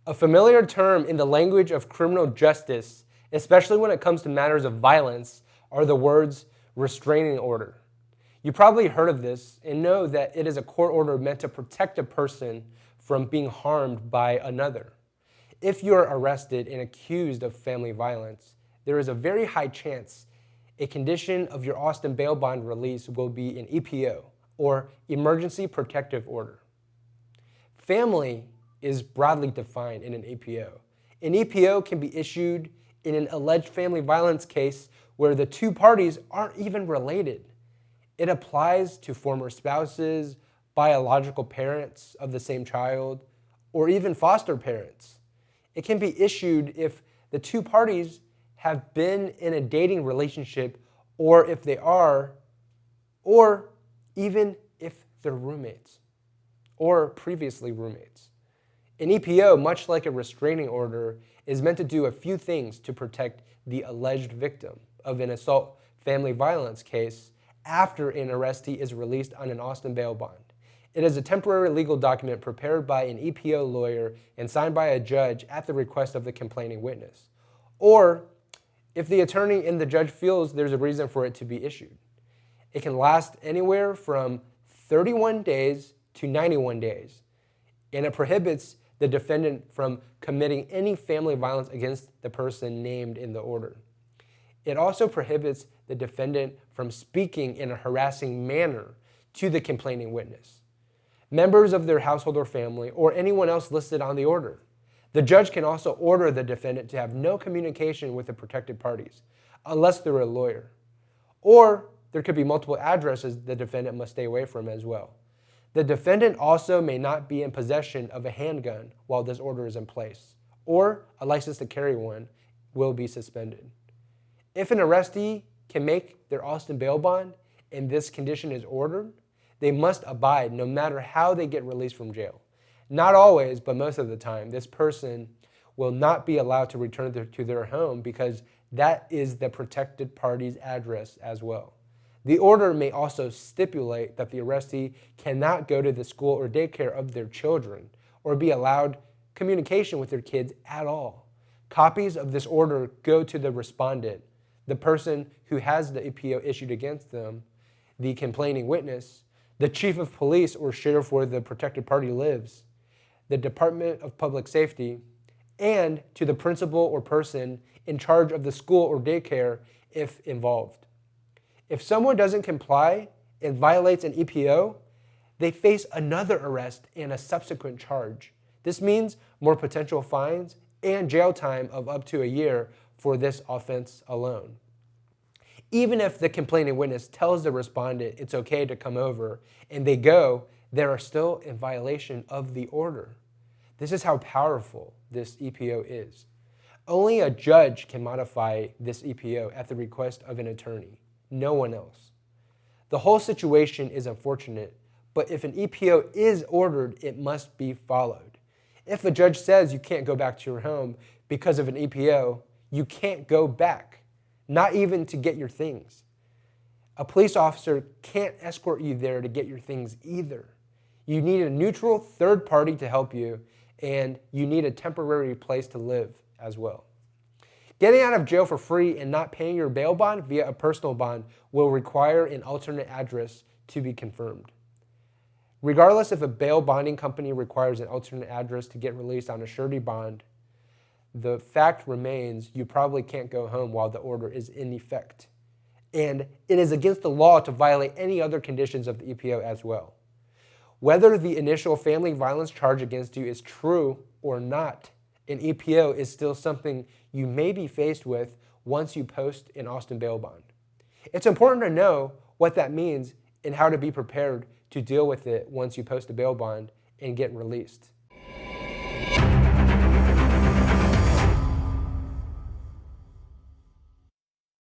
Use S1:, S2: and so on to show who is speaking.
S1: A familiar term in the language of criminal justice, especially when it comes to matters of violence, are the words restraining order. You probably heard of this and know that it is a court order meant to protect a person from being harmed by another. If you are arrested and accused of family violence, there is a very high chance a condition of your Austin bail bond release will be an EPO, or Emergency Protective Order. Family is broadly defined in an EPO. An EPO can be issued in an alleged family violence case where the two parties aren't even related. It applies to former spouses, biological parents of the same child, or even foster parents. It can be issued if the two parties have been in a dating relationship, or if they are, or even if they're roommates, or previously roommates. An EPO, much like a restraining order, is meant to do a few things to protect the alleged victim of an assault family violence case after an arrestee is released on an Austin bail bond. It is a temporary legal document prepared by an EPO lawyer and signed by a judge at the request of the complaining witness, or if the attorney and the judge feels there's a reason for it to be issued. It can last anywhere from 31 days to 91 days, and it prohibits the defendant from committing any family violence against the person named in the order. It also prohibits the defendant from speaking in a harassing manner to the complaining witness, members of their household or family, or anyone else listed on the order. The judge can also order the defendant to have no communication with the protected parties, unless they're a lawyer. Or there could be multiple addresses the defendant must stay away from as well. The defendant also may not be in possession of a handgun while this order is in place, or a license to carry one will be suspended. If an arrestee can make their Austin bail bond and this condition is ordered, they must abide no matter how they get released from jail. Not always, but most of the time, this person will not be allowed to return to their home because that is the protected party's address as well. The order may also stipulate that the arrestee cannot go to the school or daycare of their children or be allowed communication with their kids at all. Copies of this order go to the respondent, the person who has the EPO issued against them, the complaining witness, the chief of police or sheriff where the protected party lives, the Department of Public Safety, and to the principal or person in charge of the school or daycare if involved. If someone doesn't comply and violates an EPO, they face another arrest and a subsequent charge. This means more potential fines and jail time of up to a year for this offense alone. Even if the complaining witness tells the respondent it's okay to come over and they go, they are still in violation of the order. This is how powerful this EPO is. Only a judge can modify this EPO at the request of an attorney, no one else. The whole situation is unfortunate, but if an EPO is ordered, it must be followed. If a judge says you can't go back to your home because of an EPO, you can't go back, not even to get your things. A police officer can't escort you there to get your things either. You need a neutral third party to help you, and you need a temporary place to live as well. Getting out of jail for free and not paying your bail bond via a personal bond will require an alternate address to be confirmed. Regardless if a bail bonding company requires an alternate address to get released on a surety bond, the fact remains you probably can't go home while the order is in effect. And it is against the law to violate any other conditions of the EPO as well. Whether the initial family violence charge against you is true or not, an EPO is still something you may be faced with once you post an Austin bail bond. It's important to know what that means and how to be prepared to deal with it once you post a bail bond and get released.